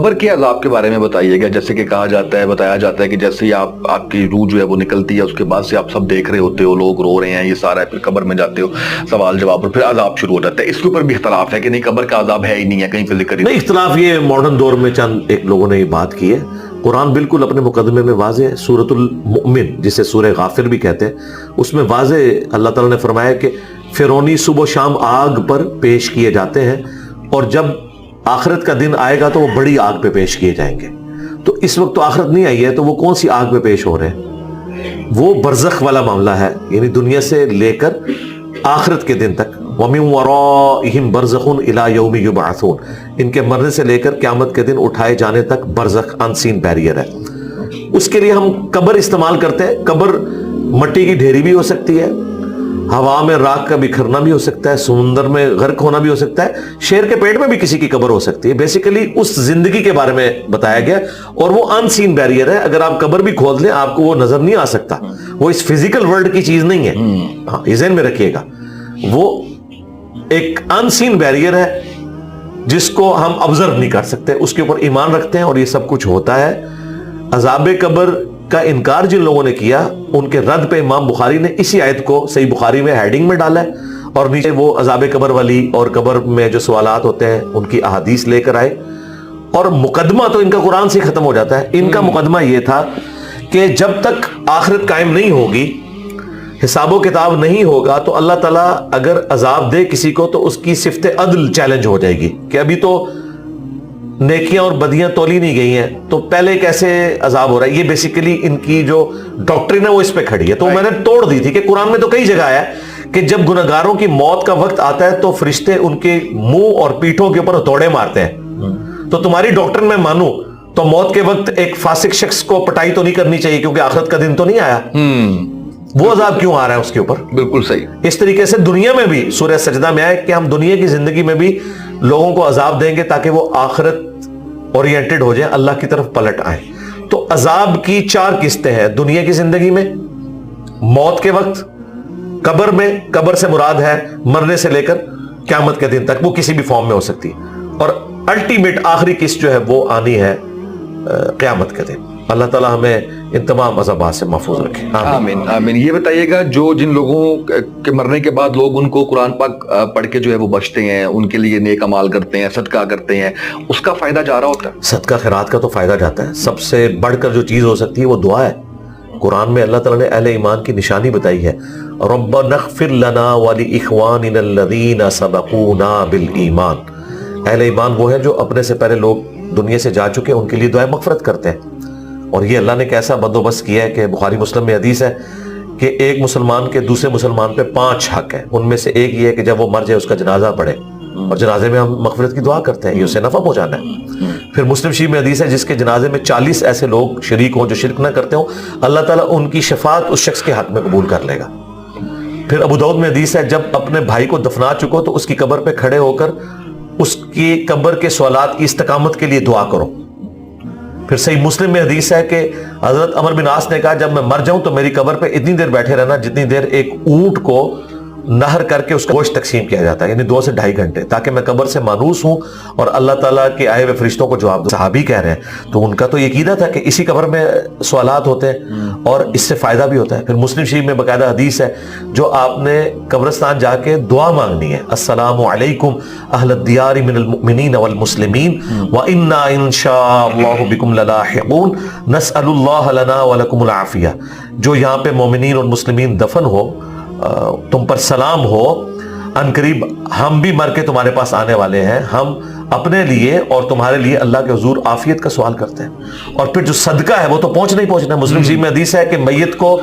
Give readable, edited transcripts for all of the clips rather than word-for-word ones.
قبر کے عذاب کے بارے میں بتائیے گا. جیسے کہ کہا جاتا ہے، بتایا جاتا ہے کہ جیسے ہی آپ کی روح جو ہے وہ نکلتی ہے، اس کے بعد سے آپ سب دیکھ رہے ہوتے ہو، لوگ رو رہے ہیں، یہ سارا ہے، پھر قبر میں جاتے ہو، سوال جواب، اور پھر عذاب شروع ہو جاتا ہے. اس کے اوپر بھی اختلاف ہے کہ نہیں قبر کا عذاب ہے ہی نہیں ہے، کہیں پہ ذکر ہی نہیں. اختلاف یہ ماڈرن دور میں چند ایک لوگوں نے یہ بات کی ہے. قرآن بالکل اپنے مقدمے میں واضح ہے. سورۃ المؤمن جسے سورہ غافر بھی کہتے ہیں، اس میں واضح اللہ تعالیٰ نے فرمایا کہ فرعونی صبح و شام آگ پر پیش کیے جاتے ہیں، اور جب آخرت کا دن آئے گا تو وہ بڑی آگ پہ پیش کیے جائیں گے. تو اس وقت تو آخرت نہیں آئی ہے، تو وہ کون سی آگ پہ پیش ہو رہے ہیں؟ وہ برزخ والا معاملہ ہے، یعنی دنیا سے لے کر آخرت کے دن تک. وَمِن وَرَائِهِمْ بَرْزَخٌ إِلَى يَوْمِ يُبْعَثُونَ. ان کے مرنے سے لے کر قیامت کے دن اٹھائے جانے تک برزخ ان سین بیریئر ہے. اس کے لیے ہم قبر استعمال کرتے ہیں. قبر مٹی کی ڈھیری بھی ہو سکتی ہے، ہوا میں راکھ کا بکھرنا بھی ہو سکتا ہے، سمندر میں غرق ہونا بھی ہو سکتا ہے، شیر کے پیٹ میں بھی کسی کی قبر ہو سکتی ہے. بیسیکلی اس زندگی کے بارے میں بتایا گیا، اور وہ ان سین بیریئر ہے. اگر آپ قبر بھی کھود لیں آپ کو وہ نظر نہیں آ سکتا. وہ اس فزیکل ورلڈ کی چیز نہیں ہے. ہاں، یہ ذہن میں رکھیے گا. وہ ایک ان سین بیریئر ہے جس کو ہم آبزرو نہیں کر سکتے. اس کے اوپر ایمان رکھتے ہیں اور یہ سب کچھ ہوتا ہے. عذاب قبر کا انکار جن لوگوں نے کیا، ان کے رد پہ امام بخاری نے اسی آیت کو صحیح بخاری میں ہیڈنگ میں ڈالا ہے، اور نیچے وہ عذاب قبر والی اور قبر میں جو سوالات ہوتے ہیں ان کی احادیث لے کر آئے. اور مقدمہ تو ان کا قرآن سے ختم ہو جاتا ہے. ان کا مقدمہ یہ تھا کہ جب تک آخرت قائم نہیں ہوگی، حساب و کتاب نہیں ہوگا، تو اللہ تعالیٰ اگر عذاب دے کسی کو تو اس کی صفت عدل چیلنج ہو جائے گی کہ ابھی تو نیکیاں اور بدیاں تولی نہیں گئی ہیں، تو پہلے کیسے عذاب ہو رہا ہے. یہ بیسیکلی ان کی جو ڈاکٹرین ہے وہ اس پہ کھڑی ہے. تو میں نے توڑ دی تھی کہ قرآن میں تو کئی جگہ آیا ہے کہ جب گنہگاروں کی موت کا وقت آتا ہے تو فرشتے ان کے منہ اور پیٹھوں کے اوپر ہتھوڑے مارتے ہیں. تو تمہاری ڈاکٹرین میں مانوں تو موت کے وقت ایک فاسق شخص کو پٹائی تو نہیں کرنی چاہیے، کیونکہ آخرت کا دن تو نہیں آیا. وہ عذاب کیوں آ رہا ہے اس کے اوپر؟ بالکل صحیح. اس طریقے سے دنیا میں بھی سورہ سجدہ میں آئے کہ ہم دنیا کی زندگی میں بھی لوگوں کو عذاب دیں گے تاکہ وہ آخرت اورینٹڈ ہو جائیں، اللہ کی طرف پلٹ آئیں. تو عذاب کی 4 قسطیں ہیں دنیا کی زندگی میں، موت کے وقت، قبر میں، قبر سے مراد ہے مرنے سے لے کر قیامت کے دن تک، وہ کسی بھی فارم میں ہو سکتی ہے، اور الٹیمیٹ آخری قسط جو ہے وہ آنی ہے قیامت کے دن. اللہ تعالیٰ ہمیں ان تمام عذابات سے محفوظ رکھے. آمین آمین. یہ بتائیے گا جن لوگوں کے مرنے کے بعد لوگ ان کو قرآن پاک پڑھ کے جو ہے وہ بچتے ہیں، ان کے لیے نیک اعمال کرتے ہیں، صدقہ کرتے ہیں، اس کا فائدہ جا رہا ہوتا ہے؟ صدقہ خیرات کا تو فائدہ جاتا ہے. سب سے بڑھ کر جو چیز ہو سکتی ہے وہ دعا ہے. قرآن میں اللہ تعالیٰ نے اہل ایمان کی نشانی بتائی ہے، ربنا اغفر لنا ولاخواننا الذین سبقونا بالایمان. اہل ایمان وہ ہیں جو اپنے سے پہلے لوگ دنیا سے جا چکے، ان کے لیے دعائیں مغفرت کرتے ہیں. اور یہ اللہ نے کیسا بندوبست کیا ہے کہ بخاری مسلم میں حدیث ہے کہ ایک مسلمان کے دوسرے مسلمان پہ 5 حق ہیں. ان میں سے ایک یہ ہے کہ جب وہ مر جائے اس کا جنازہ پڑھے، اور جنازے میں ہم مغفرت کی دعا کرتے ہیں، یہ اسے نفع پہنچانا ہے. پھر مسلم شریف میں حدیث ہے جس کے جنازے میں 40 ایسے لوگ شریک ہوں جو شرک نہ کرتے ہوں، اللہ تعالیٰ ان کی شفاعت اس شخص کے حق میں قبول کر لے گا. پھر ابو داؤد میں حدیث ہے جب اپنے بھائی کو دفنا چکو تو اس کی قبر پہ کھڑے ہو کر اس کی قبر کے سوالات کی استقامت کے لیے دعا کرو. پھر صحیح مسلم میں حدیث ہے کہ حضرت عمر بن عاص نے کہا جب میں مر جاؤں تو میری قبر پہ اتنی دیر بیٹھے رہنا جتنی دیر ایک اونٹ کو نہر کر کے اس کا گوشت تقسیم کیا جاتا ہے، یعنی 2 سے 2.5 گھنٹے، تاکہ میں قبر سے مانوس ہوں اور اللہ تعالیٰ کے آئے ہوئے فرشتوں کو جواب دوں. صحابی کہہ رہے ہیں تو ان کا تو یہ عقیدہ تھا کہ اسی قبر میں سوالات ہوتے ہیں اور اس سے فائدہ بھی ہوتا ہے. پھر مسلم شریف میں باقاعدہ حدیث ہے جو آپ نے قبرستان جا کے دعا مانگنی ہے، السلام علیکم اہل الدیار من المؤمنین والمسلمین وإنا ان شاء اللہ بکم للاحقون نسأل اللہ لنا ولکم العافیہ. جو یہاں پہ مومنین اور مسلمین دفن ہو، تم پر سلام ہو، ان قریب ہم بھی مر کے تمہارے پاس آنے والے ہیں، ہم اپنے لیے اور تمہارے لیے اللہ کے حضور عافیت کا سوال کرتے ہیں. اور پھر جو صدقہ ہے وہ تو پہنچنا ہی پہنچنا ہے. مسلم شریف میں حدیث ہے کہ میت کو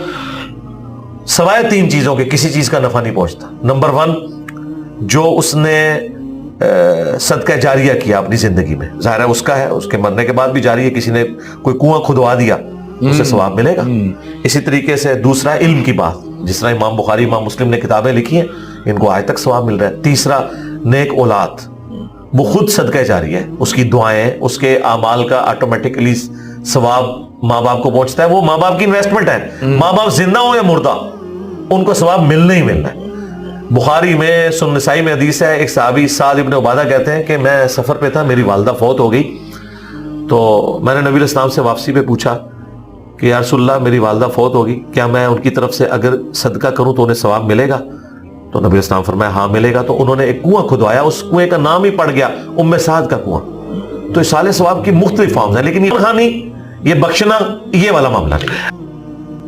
سوائے 3 چیزوں کے کسی چیز کا نفع نہیں پہنچتا. نمبر 1 جو اس نے صدقہ جاریہ کیا اپنی زندگی میں، ظاہر ہے اس کا ہے، اس کے مرنے کے بعد بھی جاری ہے. کسی نے کوئی کنواں کھدوا دیا اسے ثواب ملے گا. اسی طریقے سے دوسرا علم کی بات، جس طرح امام بخاری امام مسلم نے کتابیں لکھی ہیں ان کو آج تک ثواب مل رہا ہے. تیسرا نیک اولاد، وہ خود صدقہ جاری ہے، اس کی دعائیں، اس کے اعمال کا آٹومیٹکلی ثواب ماں باپ کو پہنچتا ہے. وہ ماں باپ کی انویسٹمنٹ ہے، ماں باپ زندہ ہو یا مردہ ان کو ثواب ملنا ہی ملنا ہے. بخاری میں سنن نسائی میں حدیث ہے، ایک صحابی سعد ابن عبادہ کہتے ہیں کہ میں سفر پہ تھا، میری والدہ فوت ہو گئی تو میں نے نبی علیہ السلام سے واپسی پہ پوچھا کہ یا رسول اللہ میری والدہ فوت ہوگی، کیا میں ان کی طرف سے اگر صدقہ کروں تو انہیں ثواب ملے گا؟ تو نبی علیہ السلام فرمایا ہاں ملے گا۔ تو انہوں نے ایک کنواں کھدوایا، اس کنویں کا نام ہی پڑ گیا ام سعد کا کنواں۔ تو اصال ثواب کی مختلف فارمز ہیں، لیکن یہ خانی، یہ بخشنا، یہ والا معاملہ نہیں۔